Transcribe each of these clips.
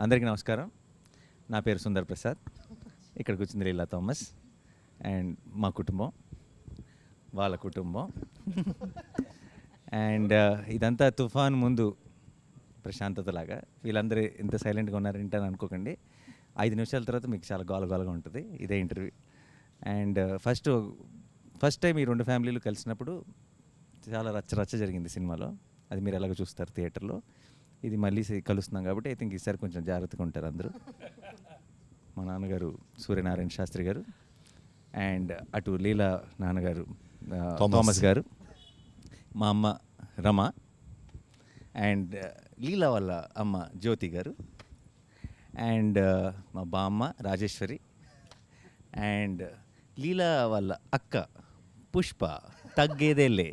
అందరికీ నమస్కారం. నా పేరు సుందర్ ప్రసాద్. ఇక్కడికి వచ్చింది లీలా థామస్ అండ్ మా కుటుంబం, వాళ్ళ కుటుంబం. అండ్ ఇదంతా తుఫాన్ ముందు ప్రశాంతతలాగా. వీళ్ళందరూ ఇంత సైలెంట్గా ఉన్నారంటే అని అనుకోకండి. 5 నిమిషాల తర్వాత మీకు చాలా గోలగోలగా ఉంటుంది ఇదే ఇంటర్వ్యూ. అండ్ ఫస్ట్ టైం ఈ 2 ఫ్యామిలీలు కలిసినప్పుడు చాలా రచ్చ జరిగింది సినిమాలో. అది మీరు ఎలాగో చూస్తారు థియేటర్లో. ఇది మళ్ళీ కలుస్తున్నాం కాబట్టి ఐ థింక్ ఈసారి కొంచెం జాగ్రత్తగా ఉంటారు అందరూ. మా నాన్నగారు సూర్యనారాయణ శాస్త్రి గారు, అండ్ అటు లీలా నాన్నగారు థామస్ గారు, మా అమ్మ రమ, అండ్ లీలా వాళ్ళ అమ్మ జ్యోతి గారు, అండ్ మా బామ్మ రాజేశ్వరి, అండ్ లీలా వాళ్ళ అక్క పుష్ప తగ్గేదేలే.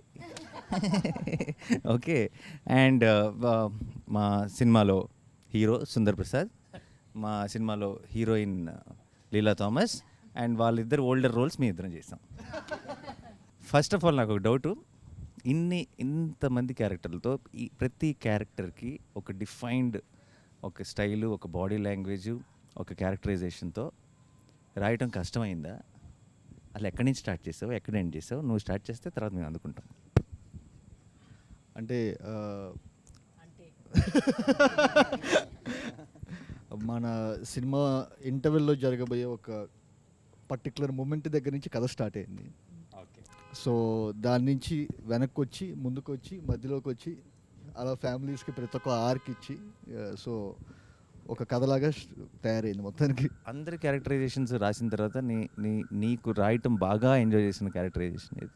ఓకే. అండ్ మా సినిమాలో హీరో సుందర్ ప్రసాద్, మా సినిమాలో హీరోయిన్ లీలా థామస్, అండ్ వాళ్ళిద్దరు ఓల్డర్ రోల్స్ మీ ఇద్దరం చేసాం. ఫస్ట్ ఆఫ్ ఆల్ నాకు ఒక డౌటు, ఇంతమంది క్యారెక్టర్లతో ఈ ప్రతి క్యారెక్టర్కి ఒక డిఫైన్డ్ ఒక స్టైలు, ఒక బాడీ లాంగ్వేజు, ఒక క్యారెక్టరైజేషన్తో రాయటం కష్టమైందా? అలా ఎక్కడి నుంచి స్టార్ట్ చేసావు, ఎక్కడ ఎండ్ చేసావు? నువ్వు స్టార్ట్ చేస్తే తర్వాత మేము అందుకుంటాం. అంటే మన సినిమా ఇంటర్వెల్లో జరగబోయే ఒక పర్టికులర్ మూమెంట్ దగ్గర నుంచి కథ స్టార్ట్ అయింది. సో దాని నుంచి వెనక్కి వచ్చి, ముందుకు వచ్చి, మధ్యలోకి వచ్చి, అలా ఫ్యామిలీస్కి ప్రతి ఒక్క ఆర్క్ ఇచ్చి, సో ఒక కథలాగా తయారైంది మొత్తానికి. అందరి క్యారెక్టరైజేషన్స్ రాసిన తర్వాత నీకు రాయటం బాగా ఎంజాయ్ చేసిన క్యారెక్టరైజేషన్ ఏది?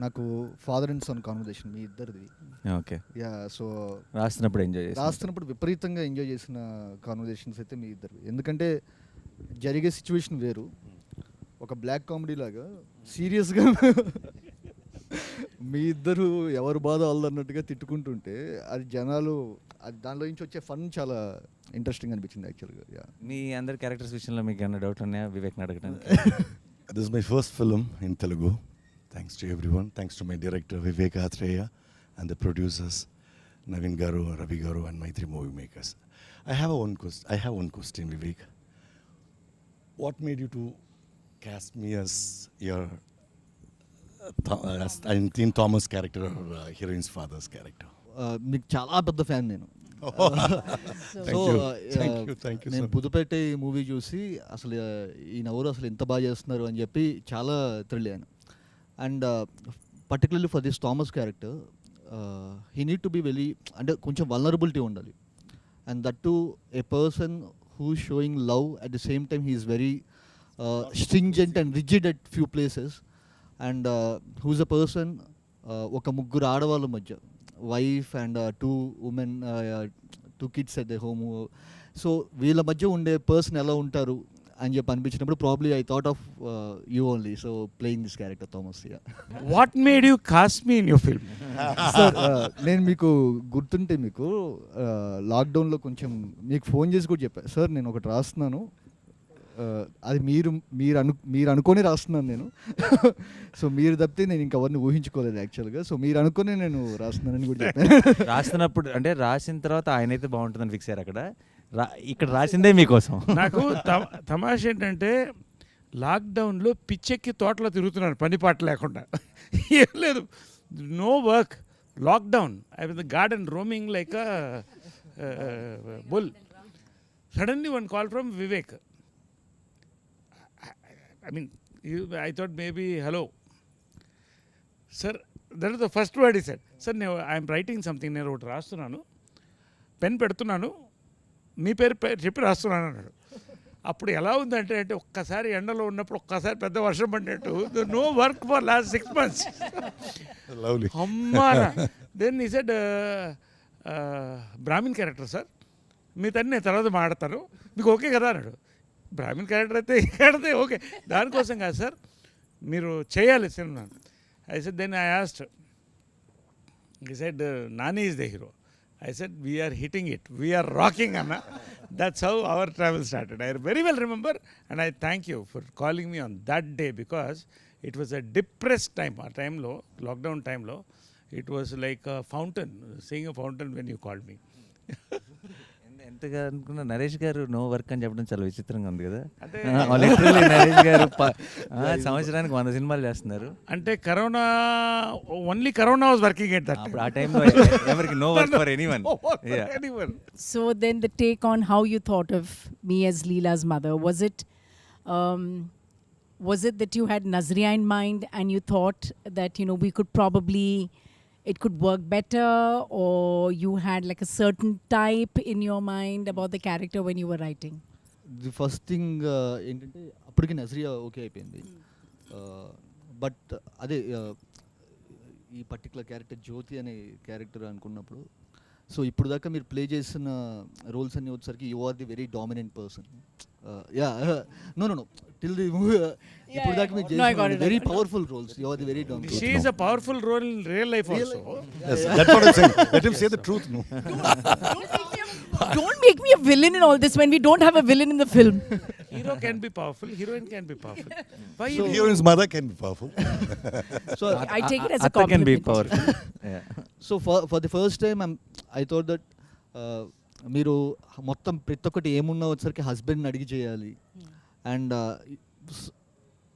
నాకు ఫాదర్ అండ్ సన్ కాన్వర్జేషన్ మీ ఇద్దరిది. ఓకే. యా. సో రాస్తున్నప్పుడు విపరీతంగా ఎంజాయ్ చేసిన కాన్వర్జేషన్స్ అయితే మీ ఇద్దరివి. ఎందుకంటే జరిగే సిచ్యువేషన్ వేరు, ఒక బ్లాక్ కామెడీ లాగా సీరియస్గా మీ ఇద్దరు ఎవరు బాధ వాళ్ళన్నట్టుగా తిట్టుకుంటుంటే అది జనాలు, అది దానిలో నుంచి వచ్చే ఫన్ చాలా ఇంట్రెస్టింగ్ అనిపించింది యాక్చువల్గా. యా. మీ అందరి క్యారెక్టర్స్ విషయంలో మీకు ఏమైనా డౌట్ ఉన్నాయా వివేక్ని అడగడానికి? This is my first film in Telugu. Thanks to everyone. Thanks to my director Vivek Atreya and the producers Navin Garu, Ravi Garu and my 3 movie makers. I have one question, Vivek. What made you to cast me as your as Thomas character or heroine's father's character? మీకు చాలా పెద్ద fan నేను. నేను పుదుపేట movie చూసి అసలు ఈయనెవరు అసలు ఎంత బాగా చేస్తున్నారు అని చెప్పి చాలా థ్రిల్ అయ్యాను. And particularly for this Thomas character he need to be very, అంటే కొంచెం వల్నరబిలిటీ ఉండాలి. And that to a person who showing love at the same time he is very stringent and rigid at few places. And whose a person, ఒక ముగ్గురు ఆడవాళ్ళ మధ్య, wife and 2 women, 2 kids at the home. So వీళ్ళ మధ్య ఉండే person ఎలా ఉంటారు అని చెప్పి అనిపించినప్పుడు probably I thought of you only. So playing this character Thomas. What made you cost me in your film? Sir నేను మీకు గుర్తుంటే మీకు లాక్డౌన్లో కొంచెం మీకు ఫోన్ చేసి కూడా చెప్పాను, సార్ నేను ఒకటి రాస్తున్నాను, అది మీరు అనుకొని రాస్తున్నాను నేను. సో మీరు తప్పితే నేను ఇంకెవరిని ఊహించుకోలేదు యాక్చువల్గా. సో మీరు అనుకుని నేను రాస్తున్నానని కూడా చెప్పాను. రాస్తున్నప్పుడు అంటే రాసిన తర్వాత ఆయన అయితే బాగుంటుందని ఫిక్స్ అయ్యారు. అక్కడ ఇక్కడ రాసిందే మీకోసం. నాకు తమాష ఏంటంటే లాక్డౌన్లో పిచ్చెక్కి తోటలో తిరుగుతున్నాను పని పాట లేకుండా. ఏం లేదు, no work, lockdown. I was the garden roaming like a bull. Suddenly one call from Vivek. I mean, I thought maybe, hello. Sir, that is the first word he said. Sir, I am writing something. నేను ఒకటి రాస్తున్నాను, pen పెడుతున్నాను, మీ పేరు చెప్పి రాస్తున్నాను అన్నాడు. అప్పుడు ఎలా ఉందంటే ఒక్కసారి ఎండలో ఉన్నప్పుడు ఒక్కసారి పెద్ద వర్షం పడినట్టు, no work for last 6 months. అమ్మా. Then he said, Brahmin character sir, మీ తన్ని నేను తర్వాత మాడతాను, మీకు ఓకే కదా అన్నాడు. బ్రాహ్మిన్ క్యారెక్టర్ అయితే ఇక్కడైతే ఓకే, దానికోసం కాదు సార్, మీరు చేయాలి సినిమా. I said, then I asked, he said Nani is the hero. I said we are hitting it, we are rocking Anna. That's how our travel started. I very well remember, and I thank you for calling me on that day because it was a depressed time. Our time low, lockdown time low, it was like a fountain, seeing a fountain when you called me. అంతగా అనుకున్న నరేష్ గారు no work అని చెప్పడం చాలా విచిత్రంగా ఉంది కదా. అంటే లిటరల్లీ నరేష్ గారు సంవత్సరానికి 100 సినిమాలు చేస్తున్నారు. అంటే corona only corona was working at that అప్పుడు ఆ టైంలో ఎవరికి no work for anyone. So then the take on how you thought of me as Leela's mother, was it that you had Nazriya in mind and you thought that, you know, we could probably, it could work better, or you had like a certain type in your mind about the character when you were writing? The first thing ఏంటంటే అప్పటికి Nazriya okay అయిపోయింది. But అదే ఈ particular character జ్యోతి అనే character అనుకున్నప్పుడు, so ఇప్పుడు దాకా మీరు ప్లే చేసిన రోల్స్ అన్ని వచ్చేసరికి you are the very dominant person. Yeah no no no till the movie ఇప్పుడు దాకా మీరు No, I got చేసిన it, very I got it. Powerful roles, you are the very she dominant. Is a powerful role in real life also. Yes, that's what I'm saying. Let him say the truth. No. Don't make me a villain in all this when we don't have a villain in the film. Hero can be powerful, heroine can be powerful. Why So you- heroine's mother can be powerful. So I take it as a Atta can be compliment. powerful. So for the first time I thought that మీరు మొత్తం ప్రతి ఒక్కటి ఏమున్నా వచ్చేసరికి హస్బెండ్ని అడిగి చేయాలి. And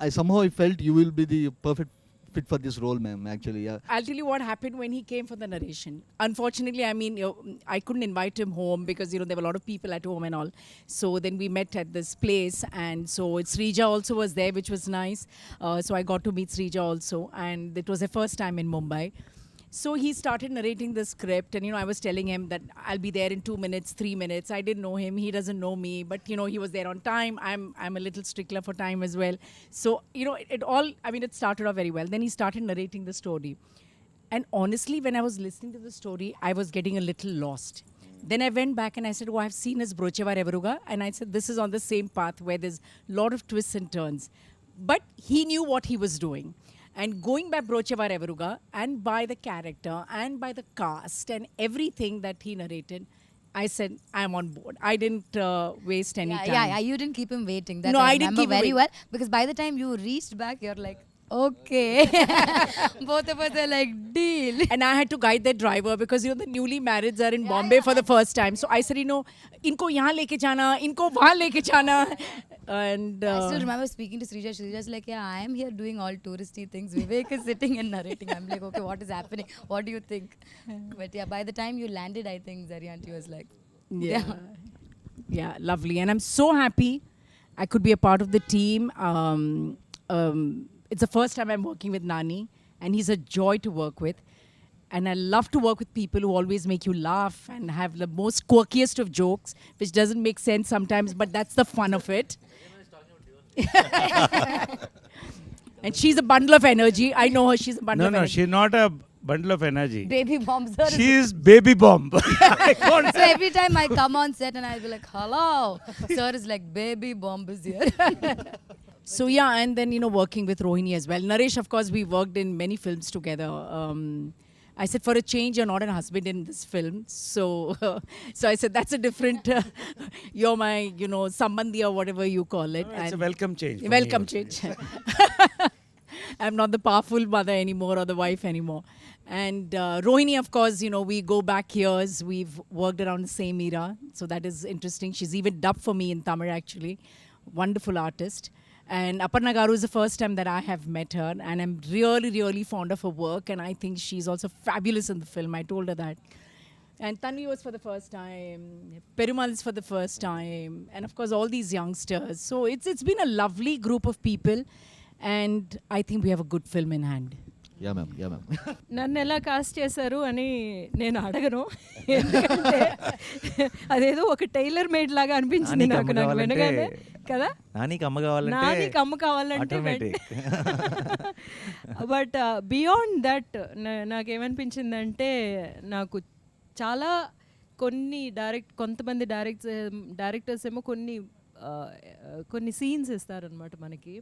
I somehow I felt you will be the perfect fit for this role, ma'am, actually. Yeah. I'll tell you what happened when he came for the narration. Unfortunately, I mean, I couldn't invite him home because, you know, there were a lot of people at home and all. So then we met at this place, and so Srija also was there, which was nice. So I got to meet Srija also, and it was their first time in Mumbai. So he started narrating the script, and, you know, I was telling him that I'll be there in 2 minutes, 3 minutes. I didn't know him, he doesn't know me, but, you know, he was there on time. I'm a little stickler for time as well. So, you know, it all, I mean, it started off very well. Then he started narrating the story. And honestly, when I was listening to the story, I was getting a little lost. Then I went back and I said, oh, I've seen his Brochevar Evaruga. And I said, this is on the same path where there's a lot of twists and turns. But he knew what he was doing. And going by Brochevar Evaruga and by the character and by the cast and everything that he narrated, I said, I'm on board. I didn't waste any time. Yeah, you didn't keep him waiting. That No, I I didn't remember keep him very waiting. well, because by the time you reached back, you're like, okay. Both of us are like, deal. And I had to guide that driver because, you know, the newly marrieds are in Bombay for the first time. So I said, you know, inko yahan leke jana, inko wahan leke jana. And I still remember speaking to Srija. Srija's like, yeah, I am here doing all touristy things. Vivek is sitting and narrating. I'm like, okay, what is happening? What do you think? But yeah, by the time you landed, I think Zaryanti was like, yeah, lovely. And I'm so happy I could be a part of the team. It's the first time I'm working with Nani, and he's a joy to work with. And I love to work with people who always make you laugh and have the most quirkiest of jokes, which doesn't make sense sometimes, but that's the fun of it. And she's a bundle of energy. I know her, she's a bundle of No, energy. she's not a bundle of energy. baby bomb, sir. She is baby bomb. So every time I come on set and I'll be like, hello. Sir is like, baby bomb is here. So yeah, and then, you know, working with Rohini as well. Naresh, of course, we worked in many films together. I said, for a change, you're not a husband in this film. So so I said, that's a different, you're my, you know, sambandhi or whatever you call it. It's a And welcome change. for me welcome also. change. I'm not the powerful mother anymore or the wife anymore. And Rohini, of course, you know, we go back years. We've worked around the same era. So that is interesting. She's even dubbed for me in Tamil, actually. Wonderful artist. And Aparna Garu is the first time that I have met her. And I'm really, really fond of her work. And I think she's also fabulous in the film. I told her that. And Tanvi was for the first time. Perumal is for the first time. And of course, all these youngsters. So it's been a lovely group of people. And I think we have a good film in hand. Yeah ma'am, yeah ma'am. నన్ను ఎలా cost చేశారు అని నేను అడగను, ఎందుకంటే అదేదో ఒక tailor made లాగా అనిపించింది నానికి నాకు అమ్మ వినగానే కావాలంటే కదా. నానికి అమ్మ కావాలంటే నానికి అమ్మ కావాలంటే automatic. బట్ బియాండ్ దట్ నాకేమనిపించిందంటే, నాకు చాలా కొంతమంది డైరెక్టర్స్ ఏమో కొన్ని సీన్స్ ఇస్తారనమాట మనకి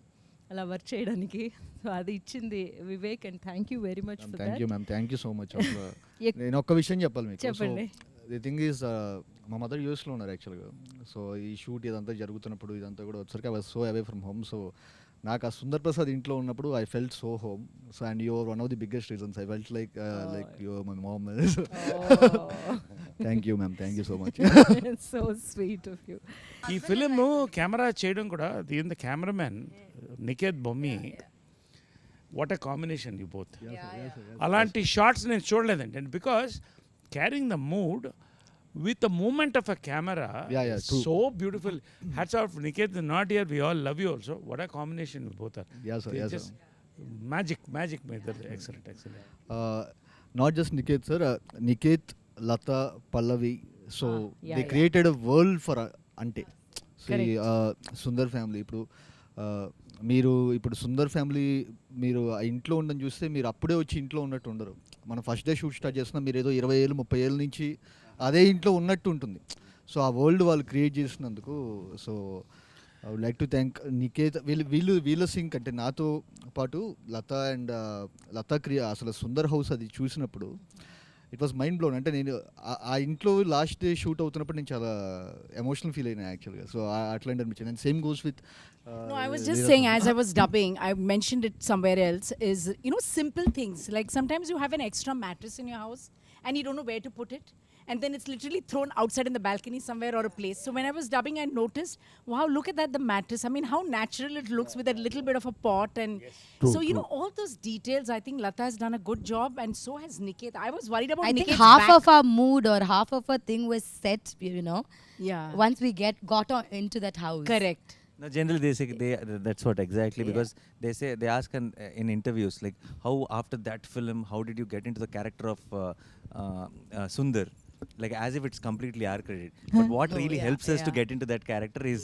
అలా వర్క్ చేయడానికి. సో అది ఇచ్చింది Vivek, and thank you very much for thank you that. Ma'am, thank you so much. నేను ఒక్క విషయం చెప్పాలి మీకు. చెప్పండి. ది థింగ్ ఈజ్, మా మదర్ యూఎస్లో ఉన్నారు యాక్చువల్గా. సో ఈ షూట్ ఇదంతా జరుగుతున్నప్పుడు ఇదంతా కూడా వచ్చరికి I was so away from home. So నాకు ఆ సుందర్ ప్రసాద్ ఇంట్లో ఉన్నప్పుడు I felt so home. So and your one of the biggest reasons. I felt like your my mom. Thank you ma'am, thank you so much. So sweet of you. ఈ film camera చేయడం కూడా దీని cameraman Niket Bommi, what a combination you both. అలాంటి shorts నేను చూడలేదండి. And because carrying the mood with the movement of a camera, true. so beautiful. Hats off, Niket is not here, we all love you also. What a combination you both are. Yes sir, yes Just sir. magic my brother. Excellent. Not just Niket sir, Niket, Lata, Pallavi, so Yeah, they yeah. created a world for Ante. Correct. Sundar family ఇప్పుడు మీరు ఇప్పుడు Sundar family మీరు ఆ ఇంట్లో ఉండని చూస్తే మీరు అప్పుడే వచ్చి ఇంట్లో ఉన్నట్టు ఉండరు. మనం ఫస్ట్ డే షూట్ స్టార్ట్ చేస్తున్నాం, మీరు ఏదో 20 ఏళ్ళు 30 ఏళ్ళ నుంచి అదే ఇంట్లో ఉన్నట్టు ఉంటుంది. సో ఆ వరల్డ్ వాళ్ళు క్రియేట్ చేసినందుకు so I would like to thank Niket. వీళ్ళ సింక్ అంటే నాతో పాటు లతా అండ్ లతా అసలు సుందర్ హౌస్ అది చూసినప్పుడు ఇట్ వాస్ మైండ్ బ్లోన్. అంటే నేను ఆ ఇంట్లో లాస్ట్ డే షూట్ అవుతున్నప్పుడు నేను చాలా ఎమోషనల్ ఫీల్ అయినా యాక్చువల్గా. సో అట్లాంటి అనిపించింది. And same goes with No, I was just saying, as I was dubbing, I mentioned it somewhere else, is, simple things. Like sometimes you have an extra mattress in your house and you don't know where to put it. And then it's literally thrown outside in the balcony somewhere or a place. So when I was dubbing, I noticed, wow, look at that, the mattress. I mean, how natural it looks with a little bit of a pot. And so, all those details, I think Lata has done a good job, and so has Niket. I was worried about I think Niket's half back. of our mood or half of our thing was set, Yeah. once we got into that house. Correct. No, generally they say that's what exactly, because they ask in interviews like, how after that film, how did you get into the character of Sundar, like as if it's completely our credit. But what really helps us to get into that character is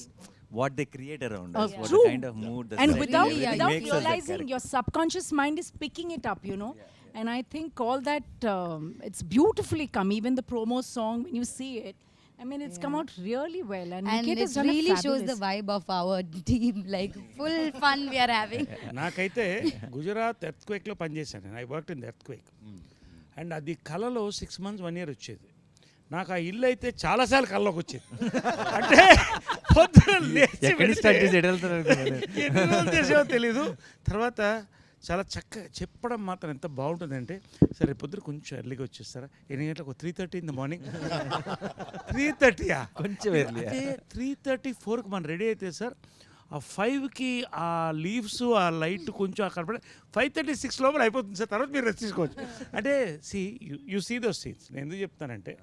what they create around us, what True. the kind of mood, the And setting, without everything makes us that realizing, character. your subconscious mind is picking it up, And I think all that, it's beautifully come. Even the promo song, when you see it, I mean, it's come out really well. And And Niket it has done really a shows the fabulous. vibe of our team, like full fun we are having. నాకైతే గుజరాత్ ఎర్త్క్వేక్లో పనిచేశాను నేను. I work in the earthquake. And అది కళలో 6 months 1 year వచ్చేది. నాకు ఆ ఇల్లు అయితే చాలాసార్లు కళ్ళలోకి వచ్చేది. అంటే పొద్దున లేచి ఎక్కడి స్టార్ట్ చేసి ఎటు వెళ్తారు అనుకున్నాను. ఎన్ని రోజులు చేసేవో తెలీదు. తర్వాత చాలా చక్కగా చెప్పడం మాత్రం ఎంత బాగుంటుందంటే, సరే పొద్దున కొంచెం ఎర్లీగా వచ్చేస్తారా, 8 గంటలకు 3:30 in the morning. 3:30 కొంచెం early. 3:34కి మనం రెడీ అయితే సార్, ఆ 5కి ఆ లీవ్స్ ఆ లైట్ కొంచెం అక్కడ పడి 5:36 లోపల అయిపోతుంది సార్. తర్వాత మీరు రెస్ట్ తీసుకోవచ్చు. అంటే యూ సీ దోస్ సీన్స్. నేను ఎందుకు చెప్తానంటే,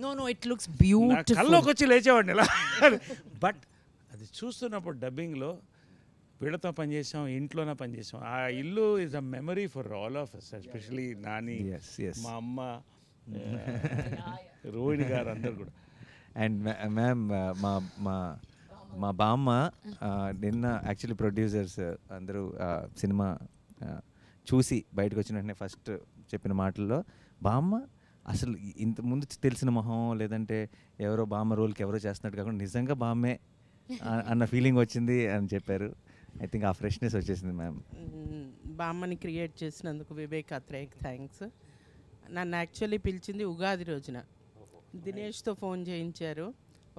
No, it looks నా beautiful. కల్లోకి వచ్చి లేచేవాడిని ఇలా. బట్ అది చూస్తున్నప్పుడు డబ్బింగ్లో వీళ్ళతో పనిచేసాం, ఇంట్లోనే పనిచేసాం. ఆ ఇల్లు is a memory for all of us, especially Nani, Yes. మా అమ్మ, రోహిణి గారు అందరు కూడా. అండ్ మ్యామ్ మా బామ్మ నిన్న యాక్చువల్లీ ప్రొడ్యూసర్స్ అందరూ సినిమా చూసి బయటకు వచ్చిన వెంటనే ఫస్ట్ చెప్పిన మాటల్లో, బామ్మ అసలు ఇంత ముందు తెలిసిన మొహం లేదంటే ఎవరో బామ్మ రోల్కి ఎవరో చేస్తున్నట్టు కాకుండా నిజంగా బామ్మే అన్న ఫీలింగ్ వచ్చింది అని చెప్పారు. ఐ థింక్ ఆ ఫ్రెష్నెస్ వచ్చేసింది మ్యామ్. బామ్మని క్రియేట్ చేసినందుకు వివేక్ అత్రేయకి థ్యాంక్స్. నన్ను యాక్చువల్లీ పిలిచింది ఉగాది రోజున. దినేష్తో ఫోన్ చేయించారు,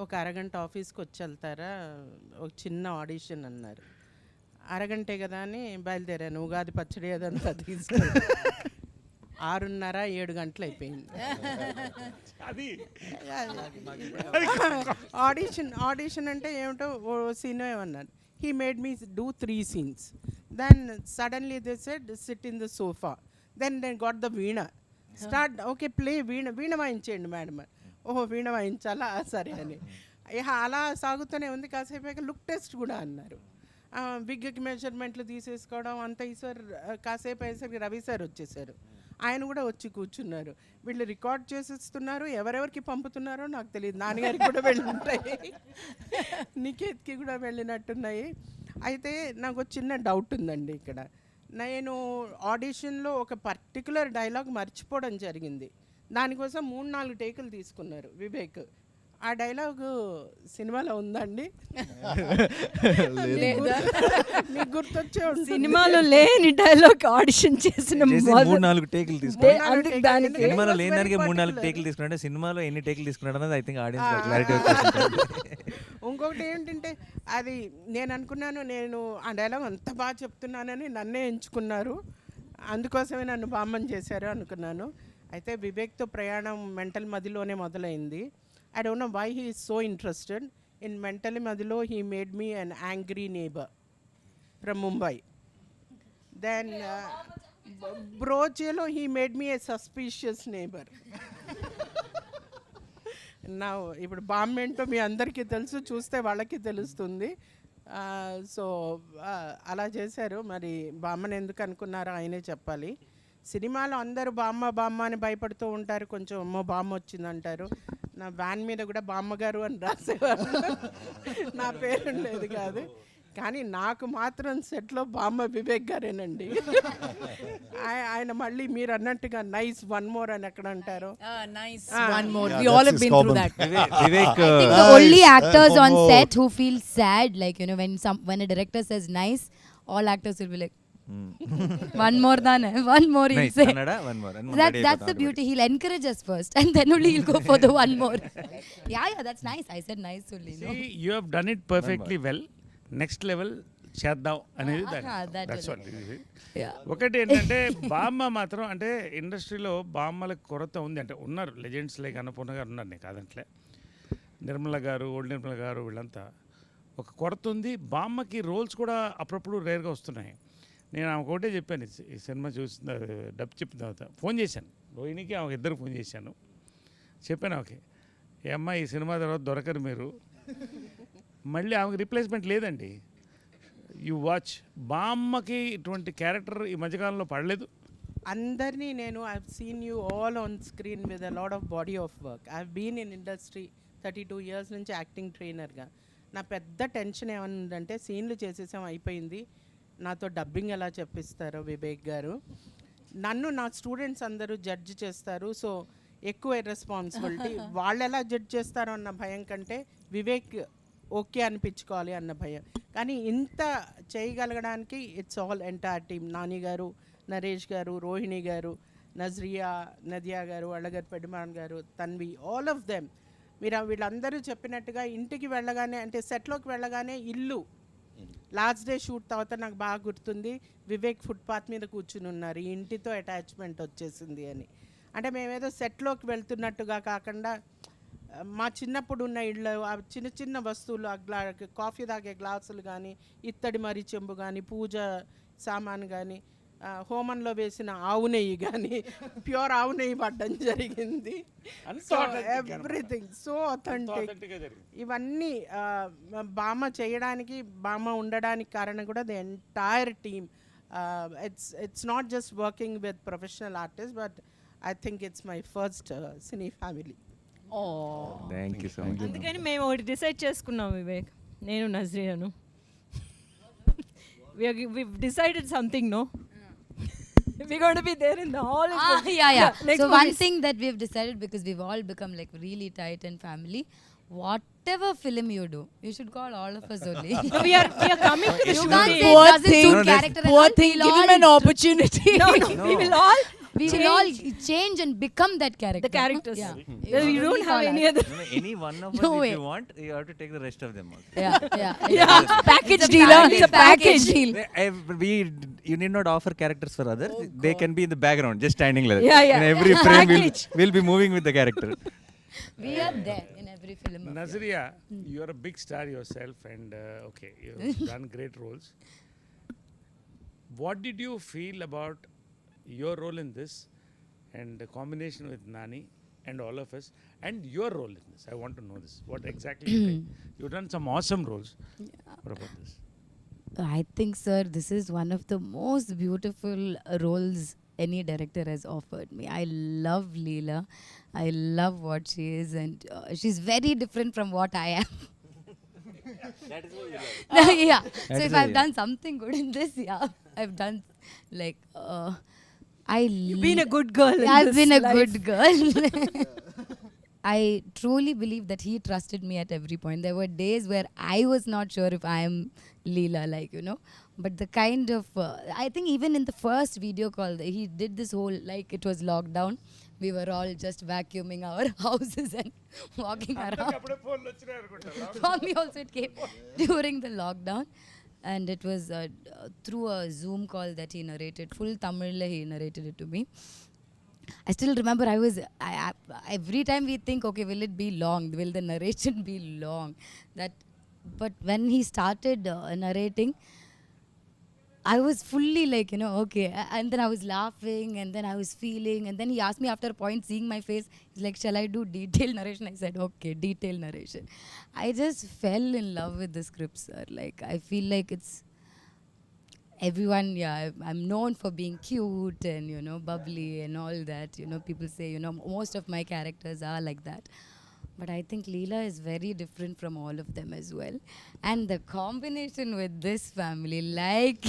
ఒక అరగంట ఆఫీస్కి వచ్చి వెళ్తారా, ఒక చిన్న ఆడిషన్ అన్నారు. అరగంటే కదా అని బయలుదేరాను. ఉగాది పచ్చడి అదంతా తీసుకుని 6:30 7 గంటలు అయిపోయింది. అది ఆడిషన్ అంటే ఏమిటో ఓ సీన్ ఏమన్నారు. He made me do 3 scenes. Then suddenly they said, sit in the sofa. Then they got the veena. Start, okay, play veena. Veena వాయించేయండి మేడం. ఓహో వీణ వాయించాలా, సరే అని. అలా సాగుతూనే ఉంది. కాసేపు లుక్ టెస్ట్ కూడా అన్నారు. విగ్కి మెజర్మెంట్లు తీసేసుకోవడం అంత ఈసారి కాసేపు అయ్యేసరికి రవి సార్ వచ్చేసారు. ఆయన కూడా వచ్చి కూర్చున్నారు. వీళ్ళు రికార్డ్ చేసేస్తున్నారు, ఎవరెవరికి పంపుతున్నారో నాకు తెలియదు. నాన్నగారికి కూడా వెళ్ళినట్టున్నాయి, నికేత్కి కూడా వెళ్ళినట్టున్నాయి. అయితే నాకు ఒక చిన్న డౌట్ ఉందండి ఇక్కడ. నేను ఆడిషన్లో ఒక పర్టికులర్ డైలాగ్ మర్చిపోవడం జరిగింది. దానికోసం 3-4 టేకులు తీసుకున్నారు వివేక్. ఆ డైలాగు సినిమాలో ఉందండి? మీకు గుర్తొచ్చే ఉంటుంది. సినిమాలో లేని డైలాగ్ ఆడిషన్ చేసిన 3-4 టేకులు తీసుకున్నాడు. దానికి సినిమాలో లేని దానికి 3-4 టేకులు తీసుకున్నాడు. సినిమాలో ఎన్ని టేకులు తీసుకున్నాడు అన్నది ఐ థింక్ ఆడియన్స్ క్లారిటీ వచ్చేసింది. ఇంకొకటి ఏంటంటే, అది నేను అనుకున్నాను, నేను ఆ డైలాగ్ అంత బాగా చెప్తున్నానని నన్నే ఎంచుకున్నారు, అందుకోసమే నన్ను బామ్మని చేశారు అనుకున్నాను. అయితే వివేక్తో ప్రయాణం మెంటల్ మదిలోనే మొదలైంది. I don't know why he is so interested in Mental Madhilo. He made me an angry neighbour from Mumbai. Then బ్రోచేలో he made me a suspicious neighbour. నా ఇప్పుడు బామ్మ ఏంటో మీ అందరికీ తెలుసు, చూస్తే వాళ్ళకి తెలుస్తుంది. సో అలా చేశారు. మరి బామ్మని ఎందుకు అనుకున్నారో ఆయనే చెప్పాలి. సినిమాలో అందరూ బామ్మ బామ్మ అని భయపడుతూ ఉంటారు, కొంచెం అమ్మో బామ్మ వచ్చిందంటారు. నా వ్యాన్ మీద కూడా బామ్మగారు అని రాసేవారు, నా పేరు ఉండేది కాదు. కానీ నాకు మాత్రం సెట్లో బామ్మ వివేక్ గారేనండి. ఆయన మళ్ళీ మీరు అన్నట్టుగా నైస్ వన్ మోర్ అని ఎక్కడ అంటారు. Nice. One more. We all have been through that. Vivek, I think the only actors on set who feel sad, like, you know, when a director says nice, all actors will be like, one more than one more he'll nice say. Kannada, one more. That's the beauty. He'll encourage us first, and then only he'll go for the one more. Yeah, that's nice. I said nice only. No? See, you have done it perfectly well. Next level చేద్దాం అనేది that's what. ఒకటి ఏంటంటే బామ్మ మాత్రం అంటే ఇండస్ట్రీలో బామ్మలకు కొరత ఉంది. అంటే ఉన్నారు లెజెండ్స్ లైక్ అన్నపూర్ణ గారు ఉన్నారు, నేను కాదంటలే, నిర్మల గారు, ఓల్డ్ నిర్మల గారు, వీళ్ళంతా ఒక కొరత ఉంది. బామ్మకి రోల్స్ కూడా అప్పుడప్పుడు రేర్గా వస్తున్నాయి. నేను ఆమె ఒకటే చెప్పాను, ఈ సినిమా చూసిన డబ్బు చెప్పిన తర్వాత ఫోన్ చేశాను రోహిణికి, ఆమె ఇద్దరు ఫోన్ చేశాను. చెప్పాను ఓకే ఏ అమ్మ ఈ సినిమా తర్వాత దొరకరు మీరు, మళ్ళీ ఆమెకు రిప్లేస్మెంట్ లేదండి. You watch. బామ్మకి ఇటువంటి క్యారెక్టర్ ఈ మధ్యకాలంలో పడలేదు. అందరినీ నేను I have seen you all on screen with a lot of body of work. I have been in industry 32 years నుంచి యాక్టింగ్ ట్రైనర్గా. నా పెద్ద టెన్షన్ ఏమన్నదంటే సీన్లు చేసేసాం అయిపోయింది, నాతో డబ్బింగ్ ఎలా చెప్పిస్తారో వివేక్ గారు. నన్ను నా స్టూడెంట్స్ అందరూ జడ్జ్ చేస్తారు, సో ఎక్కువ రెస్పాన్సిబిలిటీ. వాళ్ళు ఎలా జడ్జ్ చేస్తారో అన్న భయం కంటే వివేక్ ఓకే అనిపించుకోవాలి అన్న భయం. కానీ ఇంత చేయగలగడానికి it's all entire team. Nani garu, Naresh గారు, రోహిణి గారు, నజ్రియా, నదియా గారు, అళ్ళగారు, పెడుమాన్ గారు, తన్వి, ఆల్ ఆఫ్ దెమ్. మీరు వీళ్ళందరూ చెప్పినట్టుగా ఇంటికి వెళ్ళగానే, అంటే సెట్లోకి వెళ్ళగానే ఇల్లు లాస్ట్ డే షూట్ తర్వాత నాకు బాగా గుర్తుంది, వివేక్ ఫుట్పాత్ మీద కూర్చుని ఉన్నారు, ఈ ఇంటితో అటాచ్మెంట్ వచ్చేసింది అని. అంటే మేమేదో సెట్లోకి వెళ్తున్నట్టుగా కాకుండా మా చిన్నప్పుడు ఉన్న ఇళ్ళు, ఆ చిన్న చిన్న వస్తువులు, ఆ కాఫీ తాగే గ్లాసులు కానీ, ఇత్తడి మరి చెంబు కానీ, పూజ సామాన్ కానీ, హోమంలో వేసిన ఆవు నెయ్యి కానీ, ప్యూర్ ఆవు నెయ్యి పడ్డం జరిగింది. So everything so authentic. ఇవన్నీ బామ్మ చేయడానికి, బామ్మ ఉండడానికి కారణం కూడా the entire team. It's not just working with professional artist, but I think it's my first cine family. Thank you so much. అందుకని మేము ఒకటి డిసైడ్ చేసుకున్నాం వివేక్, నేను నజ్రియాను. we've decided something, no? We're going to be there in the hall. Yeah. Next So one movies. thing that we've decided, because we've all become like really tight and family, whatever film you do, you should call all of us only. we are coming to the You can't shooting. say Poor it doesn't thing. suit No, character and Poor all. thing, We'll give him all an opportunity. No, we will all change and become that character. the characters. Yeah. You don't have any other. Any one of us, No if way. you want, you have to take the rest of them also. Yeah. Package It's a deal. package. It's a package deal. You need not offer characters for others. They can be in the background, just standing like that. Yeah. In every frame, Package. we'll be moving with the character. We are there in every film. of yours. Nazriya, you are a big star yourself, and okay, you've done great roles. What did you feel about your role in this, and the combination with Nani and all of us, and your role in this? I want to know this. What exactly you think? You've done some awesome roles. What about this? I think, sir, this is one of the most beautiful roles any director has offered me. I love Leela. I love what she is, and she's very different from what I am. That is what you love. Yeah. That So is if why I've you done something good in this, yeah, I've done like You've been a good girl. in I've this been a life. good girl. I truly believe that he trusted me at every point. There were days where I was not sure if I am Leela, like, you know. But the kind of, I think even in the first video call, he did this whole, like it was lockdown. We were all just vacuuming our houses and walking around. For me also it came during the lockdown. And it was through a Zoom call that he narrated. Full Tamil he narrated it to me. I still remember every time we think, okay, will it be long? Will the narration be long? But when he started narrating, I was fully like, okay. And then I was laughing, and then I was feeling, and then he asked me after a point, seeing my face, he's like, shall I do detailed narration? I said, okay, detailed narration. I just fell in love with the script, sir. Like, I feel like it's everyone, I'm known for being cute and, bubbly and all that. People say, most of my characters are like that. But I think Leela is very different from all of them as well. And the combination with this family, like,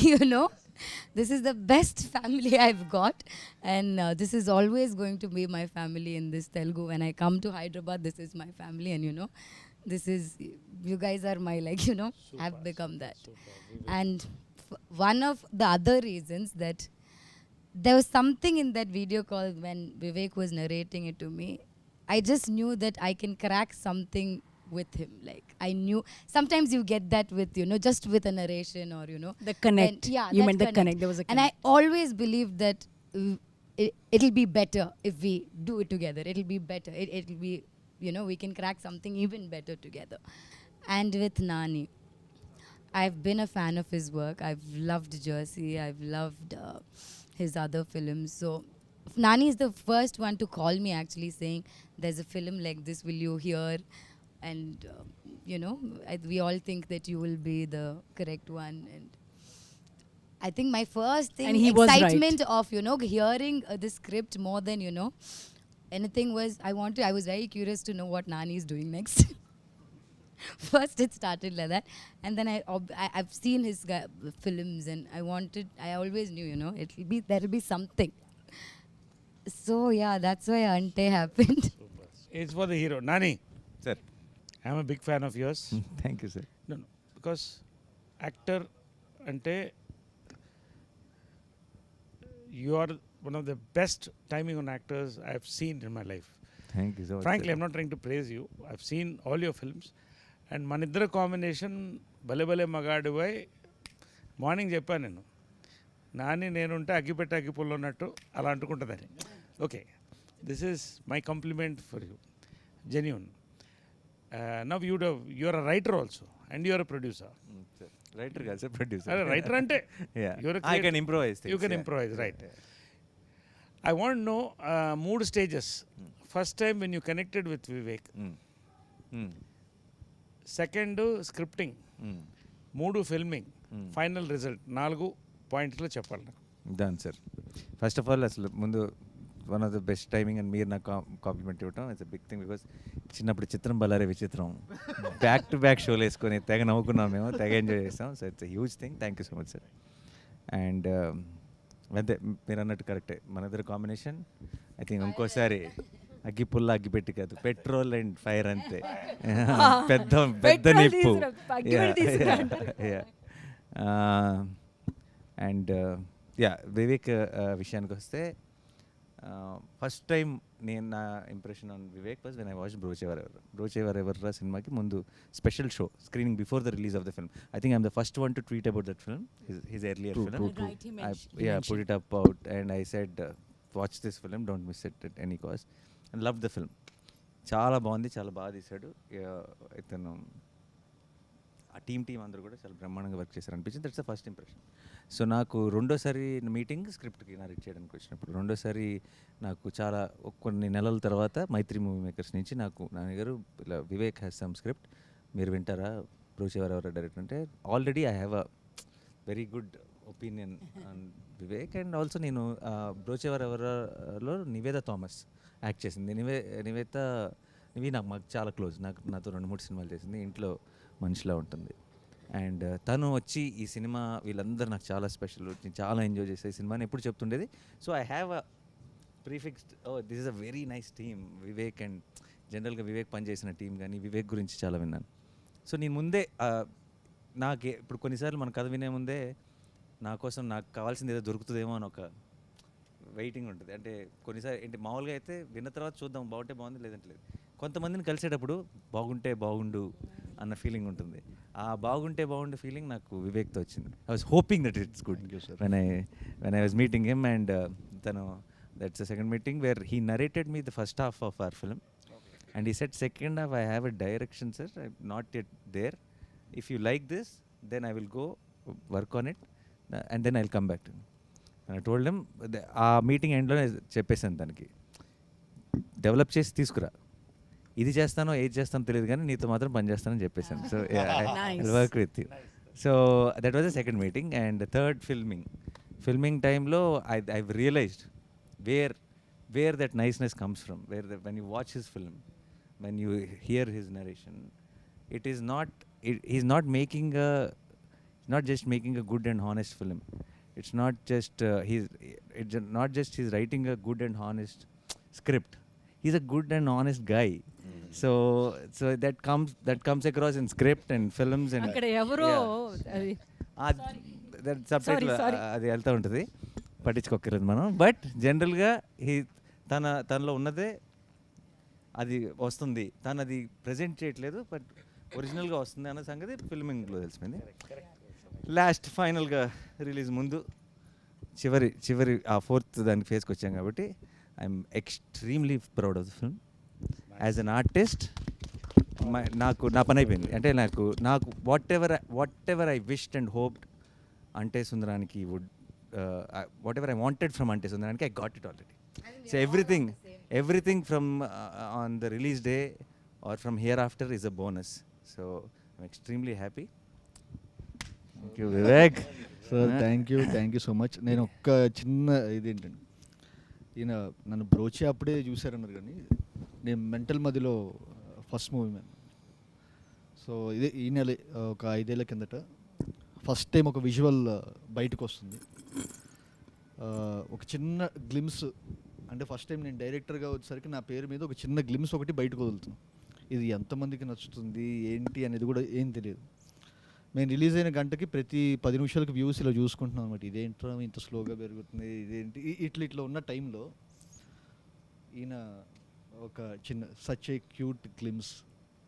this is the best family I've got. And this is always going to be my family in this Telugu. When I come to Hyderabad, this is my family. And, this is, you guys are my, like, I've become that. And one of the other reasons that there was something in that video call when Vivek was narrating it to me, I just knew that I can crack something with him. Like, I knew sometimes you get that with, just with a narration or, The connect. You that meant the connect. There was a And I connect. always believed that it'll be better if we do it together. It'll be better. It'll be, we can crack something even better together. And with Nani, I've been a fan of his work. I've loved Jersey. I've loved his other films. So Nani is the first one to call me, actually, saying, there's a film like this, will you hear? And, we all think that you will be the correct one. And I think my first thing, And he was right. excitement of, hearing the script more than, anything was, I was very curious to know what Nani is doing next. First it started like that, and then I've seen his films, and I always knew, there'll be something. So yeah, that's why Ante happened. It's for the hero. Nani, Sir. I'm a big fan of yours. Thank you, sir. No, because actor ante you are one of the best timing on actors I've seen in my life. Thank you so much. Frankly, sir. I'm not trying to praise you. I've seen all your films. And maniddara combination భలే భలే మగాడివై morning చెప్పాను నేను. నాని నేనుంటే అగ్గిపెట్టి అగ్గిపుల్ల ఉన్నట్టు అలా అంటుకుంటుందని. Okay, this is my compliment for you, genuine. Now you're a writer also and you're a producer. Writer కాదు సార్, ప్రొడ్యూసర్. అరే రైటర్ అంటే I can improvise things. You can improvise, right. I want know 3 stages. First time when you connected with Vivek, second scripting, 3 filming, final result, 4 పాయింట్స్లో చెప్పాలి నాకు. Done sir. First of all అసలు ముందు one of the best timing, and మీరు నాకు compliment ఇవ్వటం it's a big thing. Because చిన్నప్పుడు చిత్రం బలారే విచిత్రం బ్యాక్ టు బ్యాక్ షోలు వేసుకొని తెగ నవ్వుకున్నాం మేము, తెగ ఎంజాయ్ చేస్తాం. So it's a huge thing. Thank you so much sir. And అదే మీరు అన్నట్టు కరెక్టే, మన ఇద్దరు కాంబినేషన్ ఐ థింక్ ఇంకోసారి అగ్గి పుల్ల అగ్గి పెట్టి కాదు, పెట్రోల్ అండ్ ఫైర్ అంతే. పెద్ద పెద్ద నిప్పు. అండ్ వివేక్ విషయానికి వస్తే, ఫస్ట్ టైం నా impression on Vivek was when I watch Brochevarevarura సినిమాకి ముందు special show screening before the release of the film. I think I'm the first one to tweet about that film, his earlier film. I put it up out and I said, watch this film, don't miss it at any cost. And loved the film. చాలా బాగుంది, చాలా బాగా తీశాడు ఇతను. ఆ team అందరూ కూడా చాలా బ్రహ్మాండంగా వర్క్ చేశారు అనిపించింది. That's the first impression. So నాకు రెండోసారి మీటింగ్ స్క్రిప్ట్కి నరేట్ చేయడానికి వచ్చినప్పుడు, రెండోసారి నాకు చాలా కొన్ని నెలల తర్వాత మైత్రి మూవీ మేకర్స్ నుంచి నాకు నాన్నగారు ఇలా వివేక్ హ్యాస్ సమ్ స్క్రిప్ట్, మీరు వింటారా, బ్రోచేవరెవర్ డైరెక్టర్ అంటే. Already I have a very good opinion on Vivek. And also నేను బ్రోచేవరెవర్లో నివేద థామస్ యాక్ట్ చేసింది. నివి మాకు చాలా క్లోజ్, నాతో 2-3 సినిమాలు చేసింది, ఇంట్లో మనిషిలా ఉంటుంది. అండ్ తను వచ్చి ఈ సినిమా వీళ్ళందరూ నాకు చాలా స్పెషల్, నేను చాలా ఎంజాయ్ చేసే ఈ సినిమాని ఎప్పుడు చెప్తుండేది. So I have a prefixed, this is a very nice team Vivek. And జనరల్గా వివేక్ పనిచేసిన టీం కానీ వివేక్ గురించి చాలా విన్నాను. సో నేను ముందే ఇప్పుడు కొన్నిసార్లు మన కథ వినే ముందే నా కోసం నాకు కావాల్సింది ఏదో దొరుకుతుందేమో అని ఒక వెయిటింగ్ ఉంటుంది. అంటే కొన్నిసార్లు ఏంటి, మామూలుగా అయితే విన్న తర్వాత చూద్దాం, బాగుంటే బాగుంది, లేదంటే లేదు. కొంతమందిని కలిసేటప్పుడు బాగుంటే బాగుండు అన్న ఫీలింగ్ ఉంటుంది. ఆ బాగుంటే బాగుండే ఫీలింగ్ నాకు వివేక్తో వచ్చింది. I was hoping that it's good when I was meeting him. And తను That's the second meeting where he narrated me the first half of our film. And he said, second half, I have a direction, sir. I'm not yet there. If you like this, then I will go work on it. And then I'll come back to him. And I told him, ఆ meeting ఎండ్లో చెప్పేసాను దానికి, develop చేసి తీసుకురా, ఇది చేస్తానో ఏది చేస్తానో తెలియదు కానీ నీతో మాత్రం పని చేస్తానని చెప్పేసాను. So work with you. So that was the second meeting. And third filming టైంలో I've realized where that niceness comes from, when you watch his film, when you hear his narration, it is not, he's not just making a good and honest film. It's not just he's writing a good and honest script. He's a good and honest guy. So that comes across in script and films and అక్కడ ఎవరో అది subtitle అది వెళ్తూ ఉంటుంది, పట్టించుకోకర్లేదు మనం. But జనరల్గా తనలో ఉన్నదే అది వస్తుంది, తను అది ప్రజెంట్ చేయట్లేదు, బట్ ఒరిజినల్గా వస్తుంది అన్న సంగతి ఫిల్మింగ్లో తెలిసిపోయింది. లాస్ట్ ఫైనల్గా రిలీజ్ ముందు చివరి ఆ ఫోర్త్ దానికి ఫేస్కి వచ్చాం కాబట్టి I'm extremely proud of the film. As an artist నా పని అయిపోయింది. అంటే నాకు what ever I wished and hoped Ante Sundaraniki would, whatever I wanted from Ante Sundaraniki, I got it already. So everything from on the release day or from hereafter is a bonus. So I'm extremely happy. Thank you, Vivek. Sir thank you so much. నేను ఒక్క చిన్న ఇదేంటండి, ఈయన నన్ను బ్రోచే అప్పుడే చూశారన్నారు కానీ నేను మెంటల్ మదిలో ఫస్ట్ మూవీ మ్యాన్. సో ఇదే ఈ నెల ఒక 5 ఏళ్ళ కిందట ఫస్ట్ టైం ఒక విజువల్ బయటకు వస్తుంది. ఒక చిన్న గ్లిమ్స్, అంటే ఫస్ట్ టైం నేను డైరెక్టర్గా వచ్చేసరికి నా పేరు మీద ఒక చిన్న గ్లిమ్స్ ఒకటి బయటకు వదులుతున్నాను. ఇది ఎంతమందికి నచ్చుతుంది ఏంటి అనేది కూడా ఏం తెలియదు. మేము రిలీజ్ అయిన గంటకి ప్రతి 10 నిమిషాలకు వ్యూస్ ఇలా చూసుకుంటున్నాం అనమాట. ఇదేంట్రా ఇంత స్లోగా పెరుగుతుంది, ఇదేంటి ఇట్లా ఉన్న టైంలో ఈయన ఒక చిన్న సచ్ ఏ క్యూట్ గ్లిమ్స్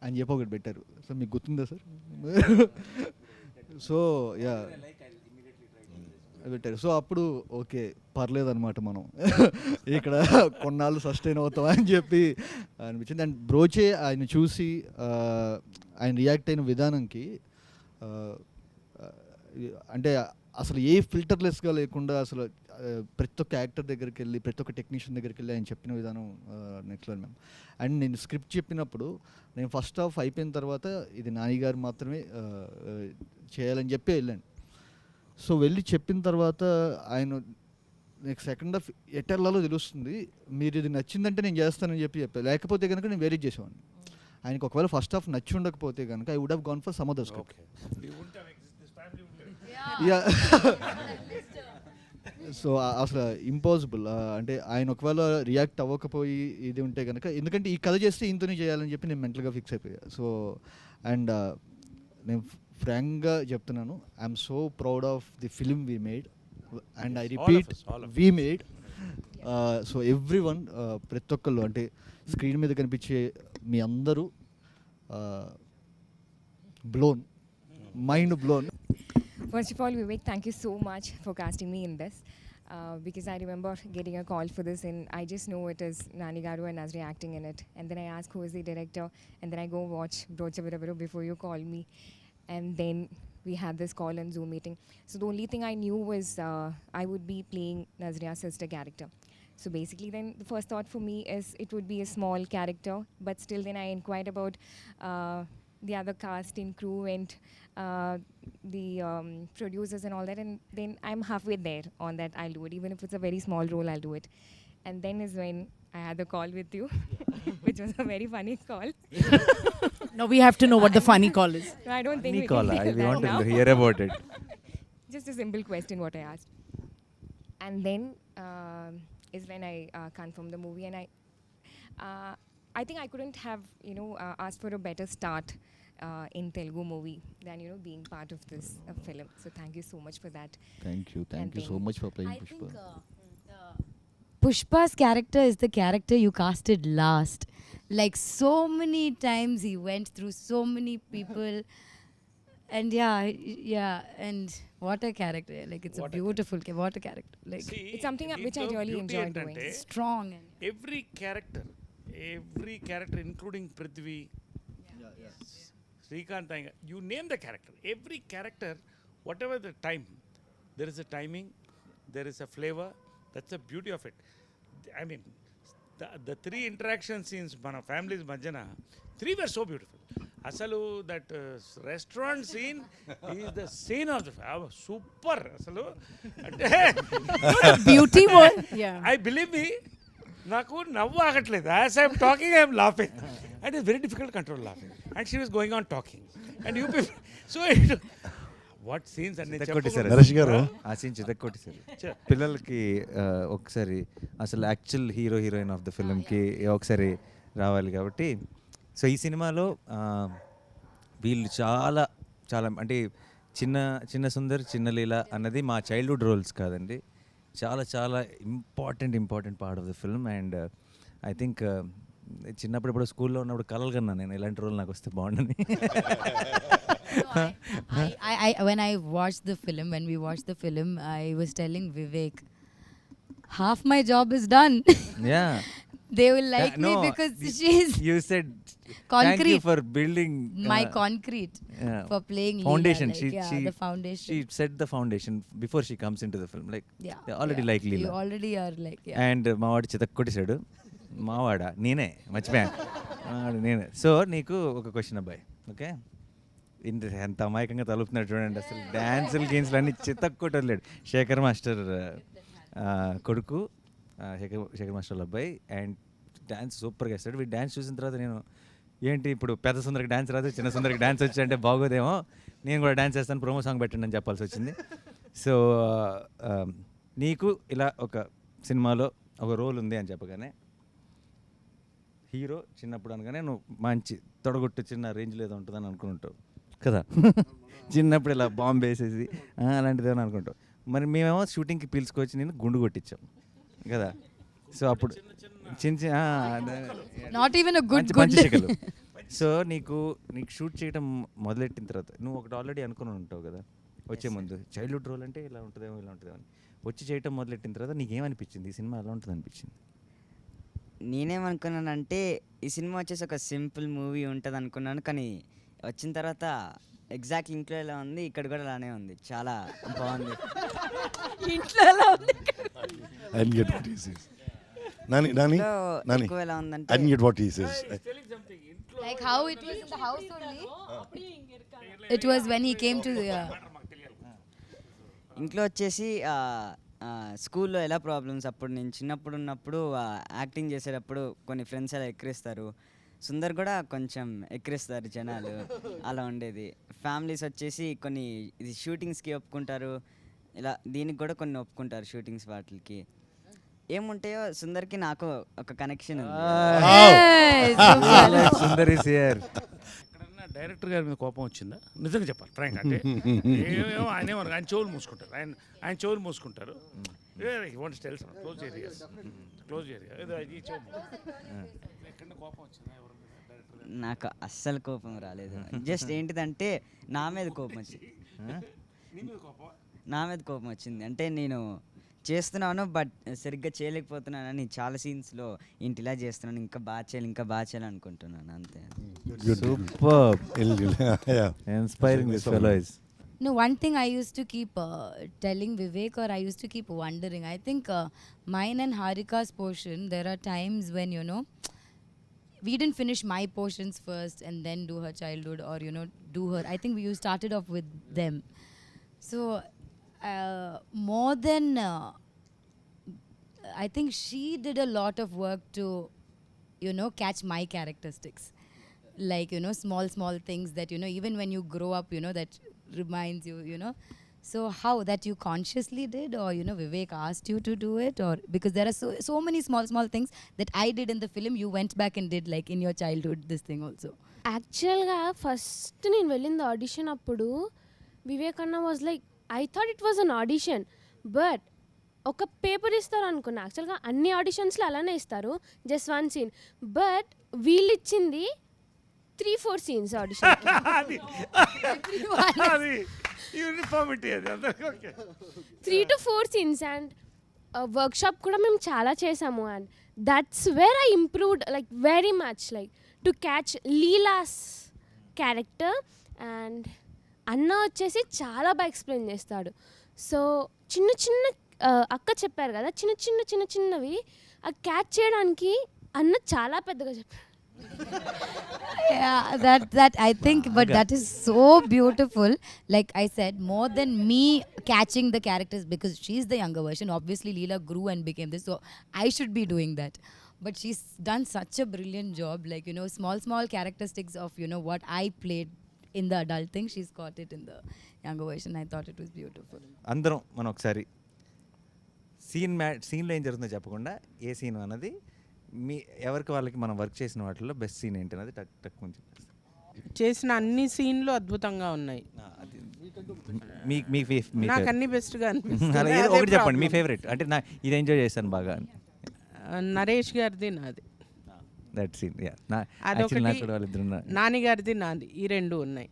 అని చెప్పి ఒకటి పెట్టారు. సో మీకు గుర్తుందా సార్? సో యా పెట్టారు. సో అప్పుడు ఓకే పర్లేదన్నమాట, మనం ఇక్కడ కొన్నాళ్ళు సస్టైన్ అవుతాం అని చెప్పి అనిపించింది. అండ్ బ్రోచే ఆయన చూసి ఆయన రియాక్ట్ అయిన విధానంకి, అంటే అసలు ఏ ఫిల్టర్లెస్గా లేకుండా అసలు ప్రతి ఒక్క యాక్టర్ దగ్గరికి వెళ్ళి ప్రతి ఒక్క టెక్నీషియన్ దగ్గరికి వెళ్ళి ఆయన చెప్పిన విధానం నెక్స్ట్ లెవెల్ మ్యామ్. అండ్ నేను స్క్రిప్ట్ చెప్పినప్పుడు నేను ఫస్ట్ హాఫ్ అయిపోయిన తర్వాత ఇది నాని గారు మాత్రమే చేయాలని చెప్పి వెళ్ళాను. సో వెళ్ళి చెప్పిన తర్వాత ఆయన నెక్స్ట్ సెకండ్ హాఫ్ ఎటర్లలో తెలుస్తుంది, మీరు ఇది నచ్చిందంటే నేను చేస్తానని చెప్పాను, లేకపోతే కనుక నేను వేరే చేసేవాడిని. ఆయనకు ఒకవేళ ఫస్ట్ హాఫ్ నచ్చి ఉండకపోతే కనుక I would have gone for some other script. Yeah so అసలు ఇంపాసిబుల్. అంటే ఆయన ఒకవేళ రియాక్ట్ అవ్వకపోయి ఇది ఉంటే కనుక, ఎందుకంటే ఈ కథ చేస్తే ఇంతనే చేయాలని చెప్పి నేను మెంటల్గా ఫిక్స్ అయిపోయా. సో అండ్ నేను ఫ్రాంక్గా చెప్తున్నాను, I'm so proud of the film we made, and I repeat we made. So every one, ప్రతి ఒక్కళ్ళు, అంటే స్క్రీన్ మీద కనిపించే మీ అందరూ blown, mind blown. First of all, Vivek, thank you so much for casting me in this. Because I remember getting a call for this, and I just know it is Nani Garu and Nazriya acting in it. And then I ask who is the director, and then I go watch Brocha Viraviru before you call me. And then we had this call and Zoom meeting. So the only thing I knew was I would be playing Nazriya's sister character. So basically then the first thought for me is it would be a small character, but still then I inquired about the other cast and crew and the producers and all that, and then I'm halfway there on that. I'll do it, even if it's a very small role, I'll do it. And then is when I had the call with you, which was a very funny call. No, we have to know what the funny call is. No, I don't think Funny we call, can I tell that want now. to hear about it. Just a simple question what I asked. And then is when I confirmed the movie, and I think I couldn't have asked for a better start in Telugu movie than being part of this film. So thank you so much for that. Thank you so much for playing I Pushpa. think Pushpa's character is the character you casted last. Like so many times he went through so many people. And yeah, and what a character! Like it's a beautiful, what a character! Like It's something which I really enjoy doing. strong and every character including Prithvi, Srikanth Iyengar, you name the character, every character, whatever the time, there is a timing, there is a flavour, that's the beauty of it. I mean the 3 interaction scenes మన families మధ్యన 3 were so beautiful. అసలు that restaurant scene is the scene of the super. అసలు అంటే Beauty one. Yeah. I believe me, నాకు నవ్వు ఆగట్లేదు. As I'm talking I'm laughing and it's very difficult control laughing and she was going on talking and you so what scenes అన్ని చితక్కొట్టేశారు. నరేష్ గారు. ఆ scene చితక్కొట్టేశారు. పిల్లలకి ఒకసారి అసలు యాక్చువల్ హీరోయిన్ ఆఫ్ ద ఫిల్మ్కి ఒకసారి రావాలి కాబట్టి, సో ఈ సినిమాలో వీళ్ళు చాలా చాలా అంటే చిన్న సుందర్, చిన్న లీల అన్నది మా చైల్డ్హుడ్ రోల్స్ కాదండి, చాలా చాలా important part of the film. And I think చిన్నప్పుడు ఇప్పుడు స్కూల్లో ఉన్నప్పుడు కలలు కన్నా నేను ఇలాంటి రోల్ నాకు వస్తే బాగుండని. when we watched the film, I was telling Vivek, half my job is done. Yeah. They will like me because she's You said thank you concrete. for building My concrete yeah, for playing foundation. Leela, like, the foundation. She set the foundation before she comes into the film. Like Yeah, they already like You Leela. already are like, and మావాడు చితక్కొట్టేశాడు. మావాడా నేనే మర్చిపోయాను. మావాడు నేనే. So నీకు ఒక question అబ్బాయి, okay? ఎంత అమాయకంగా తలుపుతున్నాడు చూడండి. అసలు డ్యాన్సులు గేమ్స్లు అన్నీ చితక్కొట్టలేడు. శేఖర్ మాస్టర్ కొడుకు, శేఖర్ మాస్టర్ అబ్బాయి, అండ్ డ్యాన్స్ సూపర్గా వేస్తాడు. వీడు డ్యాన్స్ చూసిన తర్వాత నేను ఏంటి ఇప్పుడు పెద్ద సుందరికి డ్యాన్స్ రాదు, చిన్న సుందరికి డ్యాన్స్ వచ్చి అంటే బాగోదేమో, నేను కూడా డ్యాన్స్ చేస్తాను, ప్రోమో సాంగ్ పెట్టండి అని చెప్పాల్సి వచ్చింది. సో నీకు ఇలా ఒక సినిమాలో ఒక రోల్ ఉంది అని చెప్పగానే, హీరో చిన్నప్పుడు అనగానే నువ్వు మంచి తొడగొట్టు చిన్న రేంజ్లో ఏదో ఉంటుందని అనుకుంటావు కదా. చిన్నప్పుడు ఇలా బాంబు వేసేసి అలాంటిది ఏమని అనుకుంటావు. మరి మేమేమో షూటింగ్కి పిలుచుకొచ్చి నేను గుండు కొట్టించాం కదా. సో అప్పుడు not even a good పంచశిఖలు. సో నీకు షూట్ చేయడం మొదలెట్టిన తర్వాత నువ్వు ఒకటి ఆల్రెడీ అనుకుని ఉంటావు కదా వచ్చే ముందు, చైల్డ్హుడ్ రోల్ అంటే ఇలా ఉంటుందేమో ఇలా ఉంటుందేమో అని. వచ్చి చేయటం మొదలెట్టిన తర్వాత నీకేమనిపించింది, ఈ సినిమా ఎలా ఉంటుంది అనిపించింది? నేనేమనుకున్నానంటే ఈ సినిమా వచ్చేసి ఒక సింపుల్ మూవీ ఉంటుంది అనుకున్నాను, కానీ వచ్చిన తర్వాత ఎగ్జాక్ట్ ఇంట్లో ఎలా ఉంది ఇక్కడ కూడా అలానే ఉంది, చాలా బాగుంది. ఇంట్లో ఎలా ఉంది? I didn't get what he says. Nani, ఎక్కువ ఎలా ఉందంటే I didn't get what he says. Like how it was in the house only. It was when he came to ఇంట్లో వచ్చేసి స్కూల్లో ఎలా ప్రాబ్లమ్స్, అప్పుడు నేను చిన్నప్పుడు ఉన్నప్పుడు యాక్టింగ్ చేసేటప్పుడు కొన్ని ఫ్రెండ్స్ అలా ఎక్కిరిస్తారు, సుందర్ కూడా కొంచెం ఎక్కిరిస్తారు జనాలు, అలా ఉండేది. ఫ్యామిలీస్ వచ్చేసి కొన్ని ఇది షూటింగ్స్కి ఒప్పుకుంటారు, ఇలా దీనికి కూడా కొన్ని ఒప్పుకుంటారు షూటింగ్స్ వాటికి. ఏముంటాయో సుందర్కి నాకు ఒక కనెక్షన్ ఉంది. Sundar is here. ఎక్కడన్నా డైరెక్టర్ గారి మీద కోపం వచ్చిందా? నిజంగా చెప్పాలి ఫ్రాంక్ అంటే ఏమో ఆయన చెవులు మూసుకుంటారు, ఆయన చెవులు మూసుకుంటారు. క్లోజ్ ఏరియా ఎక్కడ కోపం వచ్చిందా? నాకు అస్సలు కోపం రాలేదు. జస్ట్ ఏంటిదంటే నా మీద కోపం వచ్చింది. నా మీద కోపం వచ్చింది అంటే నేను చేస్తున్నాను బట్ సరిగ్గా చేయలేకపోతున్నానని చాలా సీన్స్లో ఇంటి ఇలా చేస్తున్నాను, ఇంకా బాగా చేయాలి అనుకుంటున్నాను, అంతే. Super, Yeah. Inspiring this fellow is. No, one thing I used to keep telling Vivek, or I used to keep wondering, I think mine and Harika's portion, there are times when, we didn't finish my portions first and then do her childhood, or, do her. I think we started off with them. So, more than, I think she did a lot of work to, catch my characteristics. Like, small things that, even when you grow up, that reminds you, So how that you consciously did, or Vivek asked you to do it, or because there are so many small things that I did in the film, you went back and did like in your childhood this thing also. యాక్చువల్గా first నేను వెళ్ళింది audition అప్పుడు వివేక్ అన్న was like, I thought it was an audition, but ఒక paper ఇస్తారు అనుకున్నా. యాక్చువల్గా అన్ని ఆడిషన్స్లో అలానే ఇస్తారు, జస్ట్ వన్ సీన్. బట్ వీళ్ళు ఇచ్చింది 3-4 scenes audition. అది అది యూనిఫార్మిటీ అది అందరికీ okay. 3 to 4 scenes and workshop కూడా మేము చాలా చేసాము and that's where I improved like very much like to catch Leela's character. And అన్న వచ్చేసి చాలా బాగా ఎక్స్ప్లెయిన్ చేస్తాడు. సో చిన్న చిన్న అక్క చెప్పారు కదా, చిన్న చిన్నవి ఆ క్యాచ్ చేయడానికి అన్న చాలా పెద్దగా చెప్పారు. Yeah, that I think, but that is so beautiful. Like I said, more than me catching the characters, because she's the younger version. Obviously, Leela grew and became this, so I should be doing that. But she's done such a brilliant job. Like, you know, small characteristics of, you know, what I played in the adult thing, she's got it in the younger version. I thought it was beautiful. అందరం మనం ఒకసారి సీన్లో ఏం జరుగుతుందో చెప్పకుండా ఏ scene అన్నది మీ ఎవరికి వాళ్ళకి మనం వర్క్ చేసిన వాటిలో బెస్ట్ సీన్ ఏంటి అన్నది టక్ టక్ కొంచెం చేసిన అన్ని సీన్లు అద్భుతంగా ఉన్నాయి. నాకు అన్ని బెస్ట్గా అనిపిస్తుంది. ఒకటి చెప్పండి మీ ఫేవరెట్, అంటే నా ఇది ఎంజాయ్ చేశాను బాగా. నరేష్ గారిది నాది, దట్ సీన్ నాని గారిది నాది, ఈ రెండు ఉన్నాయి.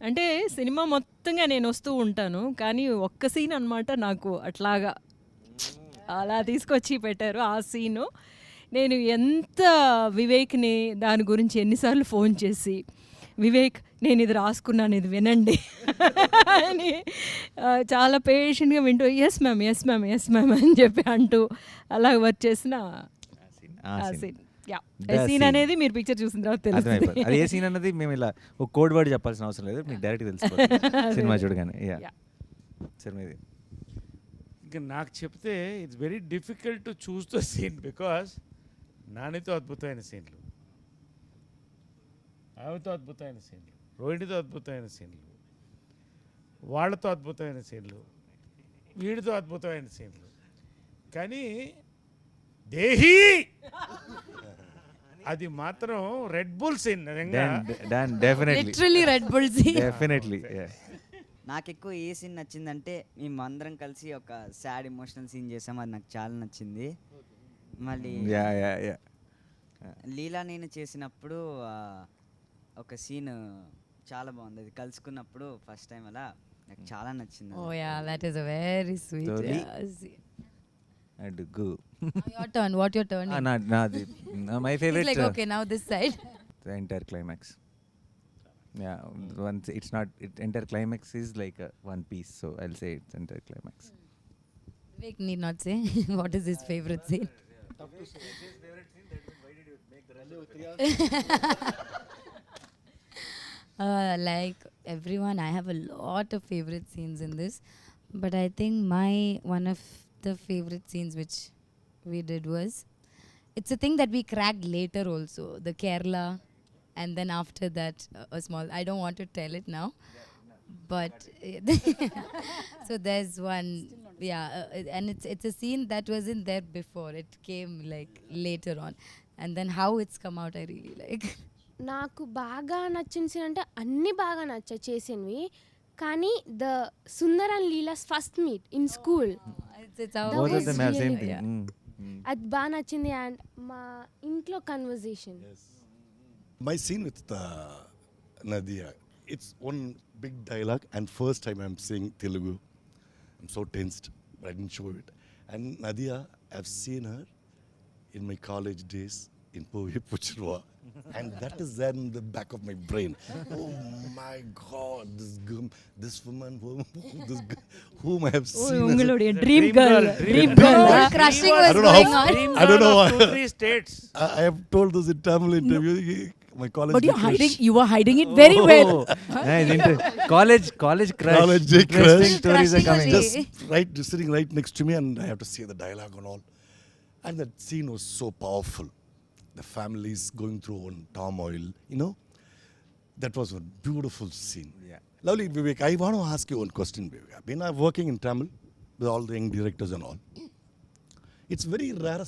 అంటే సినిమా మొత్తంగా నేను వస్తూ ఉంటాను, కానీ ఒక్క సీన్ అనమాట నాకు అట్లాగా అలా తీసుకొచ్చి పెట్టారు. ఆ సీను నేను ఎంత వివేక్ని దాని గురించి ఎన్నిసార్లు ఫోన్ చేసి, వివేక్ నేను ఇది రాసుకున్నాను, ఇది వినండి అని చాలా పేషెంట్గా వింటూ ఎస్ మ్యామ్ అని చెప్పి అంటూ అలా వర్క్ చేసిన ఆ సీన్. సీన్ అనేది మీరు పిక్చర్ చూసిన తర్వాత తెలుస్తుంది. అది ఏ సీన్ అన్నది మేము ఇలా ఒక కోడ్ వర్డ్ చెప్పాల్సిన అవసరం లేదు, మీకు డైరెక్ట్ తెలిసిపోతుంది సినిమా చూడగానే. సినిమా ఇది ఇంకా నాకు చెప్తే it's very difficult to choose the scene, because నానితో అద్భుతమైన సీన్లు, ఆమెతో అద్భుతమైన సీన్లు, రోహిణితో అద్భుతమైన సీన్లు, వాళ్ళతో అద్భుతమైన సీన్లు, వీడితో అద్భుతమైన సీన్లు, కానీ దేహి అది మాత్రం Red Bull scene. Literally Red Bull scene. Definitely. నాకు ఎక్కువ ఏ సీన్ నచ్చిందంటే మేము అందరం కలిసి ఒక సాడ్ ఎమోషనల్ సీన్ చేసాం, అది నాకు చాలా నచ్చింది. మళ్ళీ లీలా నేను చేసినప్పుడు ఒక సీన్ చాలా బాగుంది, అది కలుసుకున్నప్పుడు ఫస్ట్ టైం అలా నాకు చాలా నచ్చింది. Oh yeah, that is a very sweet. అడుగు. Your turn. What your turn? నాది my favourite. It's like okay, now this side. The entire climax. Yeah, once it's not entire climax is like one piece, so I'll say it's entire climax. Vivek need not say what is his favorite scene. Tough to say. His favorite scene, that means why did you make the rest? Like everyone, I have a lot of favorite scenes in this, but I think one of the favorite scenes which we did was, it's a thing that we cracked later also, the Kerala, and then after that a small, I don't want to tell it now, but so there's one, and it's a scene that wasn't there before, it came like later on, and then how it's come out I really like. నాకు బాగా నచ్చిన scene అంటే అన్నీ బాగా నచ్చాయి చేసినవి, కానీ the Sundar and Leela's first meet in school అది బాగా నచ్చింది. అండ్ మా ఇంట్లో conversation. My scene with Nazriya, it's one big dialogue, and first time I'm saying Telugu. I'm so tensed, but I didn't show it. And Nazriya, I've seen her in my college days in Puchirwa, and that is there in the back of my brain. Oh my God, this woman, whom I have seen. Ungalode dream girl. Crushing was going on. I don't know. 2-3 states. I have told this in Tamil interview. My college. But you were hiding it very well. College crush. College Interesting crush. stories are coming. Just sitting right next to me, and I have to say the dialogue and all. And that scene was so powerful. The family is going through one turmoil, you know. That was a beautiful scene. Yeah. Lovely, Vivek. I want to ask you one question, Vivek. I've been working in Tamil with all the young directors and all. It's very rare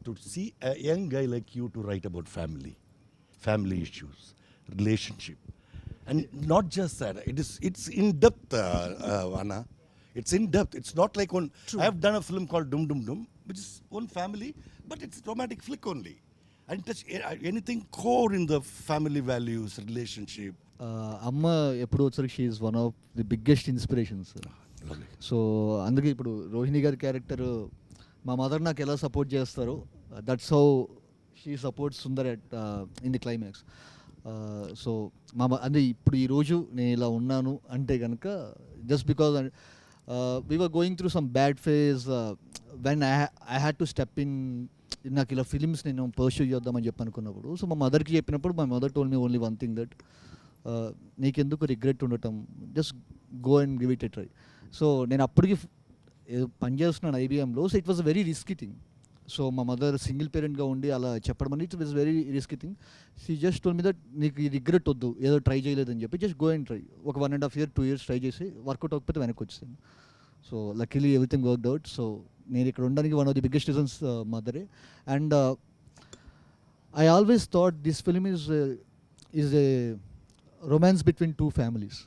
to see a young guy like you to write about family issues, relationship, and not just that. It's in depth, Anna. It's in depth. It's not like one. True. I have done a film called Dum Dum Dum, which is one family, but it's a romantic flick only. and touch anything core in the family values, relationship. అమ్మ ఎప్పుడు వచ్చరికి she is one of the biggest inspirations. So అందుకే ఇప్పుడు రోహిణి గారి character మా mother నాకు ఎలా support చేస్తారో that's how she supports Sundar at in the climax. So అంటే ఇప్పుడు ఈరోజు నేను ఇలా ఉన్నాను అంటే కనుక just because we were going through some bad phase when I had to step in. నాకు ఇలా ఫిలిమ్స్ నేను పర్స్యూ చేద్దామని చెప్పి అనుకున్నప్పుడు సో మా మదర్కి చెప్పినప్పుడు my mother told me only one thing that నీకెందుకు రిగ్రెట్ ఉండటం, just go and give it a try. So నేను అప్పటికి పనిచేస్తున్నాను ఐబీఎంలో. So it was a very risky thing. So మా మదర్ సింగిల్ పేరెంట్గా ఉండి అలా చెప్పడం అనేది it was very risky thing. She just told me that నీకు ఈ రిగ్రెట్ వద్దు, ఏదో ట్రై చేయలేదని చెప్పి జస్ట్ గో అండ్ ట్రై. ఒక 1.5 years 2 years ట్రై చేసి వర్కౌట్ అవ్వకపోతే వెనక్కి వచ్చేసాను. So luckily everything worked out. So నేను ఇక్కడ ఉండడానికి one of the biggest reasons మదరే. And I always thought this film is a romance between two families.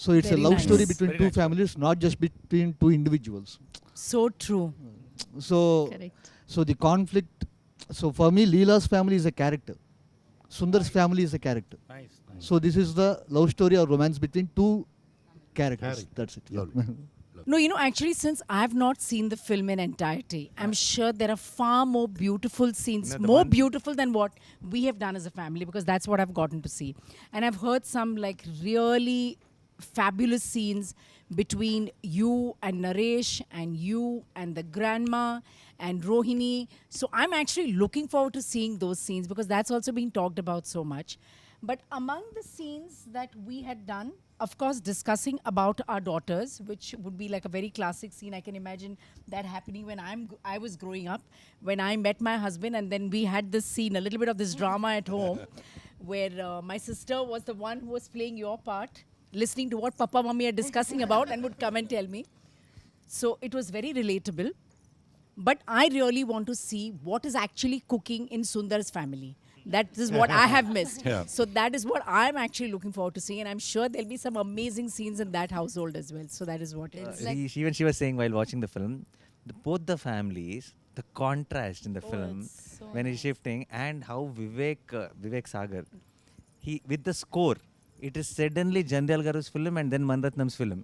So it's Very a love nice. story between Very two nice. families, not just between two individuals. So true. So Correct. so the conflict, so for me Leela's family is a character, Sundar's family is a character. Nice. So this is the love story or romance between two characters. That's it. Lovely. No, you know, actually, since I have not seen the film in entirety, I'm sure there are far more beautiful scenes, No, the more one- beautiful than what we have done as a family, because that's what I've gotten to see. And I've heard some like really fabulous scenes between you and Naresh and you and the grandma and Rohini. So I'm actually looking forward to seeing those scenes because that's also being talked about so much. But among the scenes that we had done, of course, discussing about our daughters, which would be like a very classic scene. I can imagine that happening when I was growing up, when I met my husband, and then we had this scene, a little bit of this drama at home, where my sister was the one who was playing your part, listening to what Papa, Mummy are discussing about, and would come and tell me. So it was very relatable. But I really want to see what is actually cooking in Sundar's family. That is what I have missed. Yeah. So that is what I'm actually looking forward to seeing, and I'm sure there'll be some amazing scenes in that household as well. So that is what it is. Even she was saying while watching the film, both the families, the contrast in the film it's so when he's shifting, and how Vivek Sagar, he with the score, it is suddenly Jandhyal Garu's film and then Manratnam's film.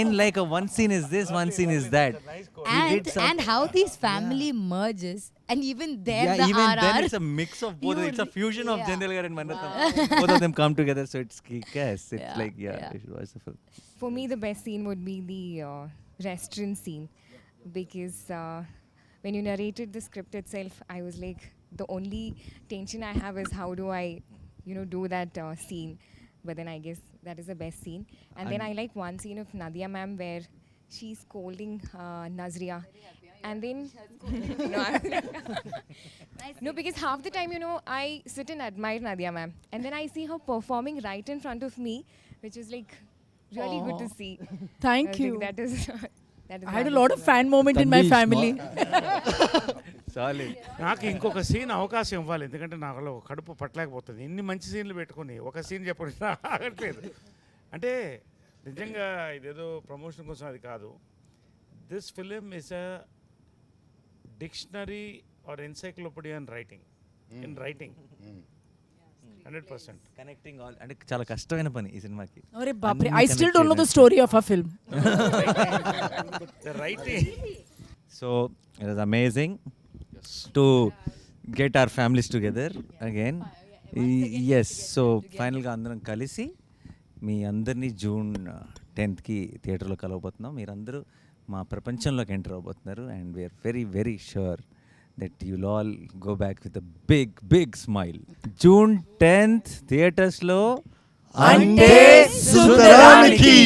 In like a one scene is this, one scene is that. He did And how these family merges, and even there yeah, the even RR. then it's a mix of both. It's a fusion of Jandhyal Garu and Manratnam. Both of them come together, so it's kick-ass. It's Yeah, like yeah. you should watch the film. For me, the best scene would be the restaurant scene because when you narrated the script itself, I was like, the only tension I have is how do I, do that scene. But then I guess that is the best scene. And then I like one scene of Nadia ma'am where she's scolding Nazriya. And then, no, because half the time, I sit and admire Nadia ma'am. And then I see her performing right in front of me, which is like really good to see. Thank I was you. like, that is I had a lot of fan moment in my Tanvi is family. Solid. నాకు ఇంకొక scene అవకాశం ఇవ్వాలి, ఎందుకంటే నాకు కడుపు పట్టలేకపోతుంది. ఇన్ని మంచి సీన్లు పెట్టుకుని ఒక సీన్ చెప్పండి ఆగట్లేదు. అంటే నిజంగా ఇదేదో ప్రమోషన్ కోసం అది కాదు. This film is a dictionary or encyclopedia in writing. 100%. Connecting all అంటే చాలా కష్టమైన పని ఈ సినిమాకి. Arre baapre, I still don't know the story of our film. The writing. So it was amazing to get our families together again. Yes, so ఫైనల్గా అందరం కలిసి మీ అందరినీ June 10th థియేటర్లో కలవబోతున్నాం. మీరందరూ మా ప్రపంచంలోకి ఎంటర్ అవబోతున్నారు. And we're very very sure that you'll all go back with a big smile. June 10th థియేటర్స్లో Ante Sundaraniki.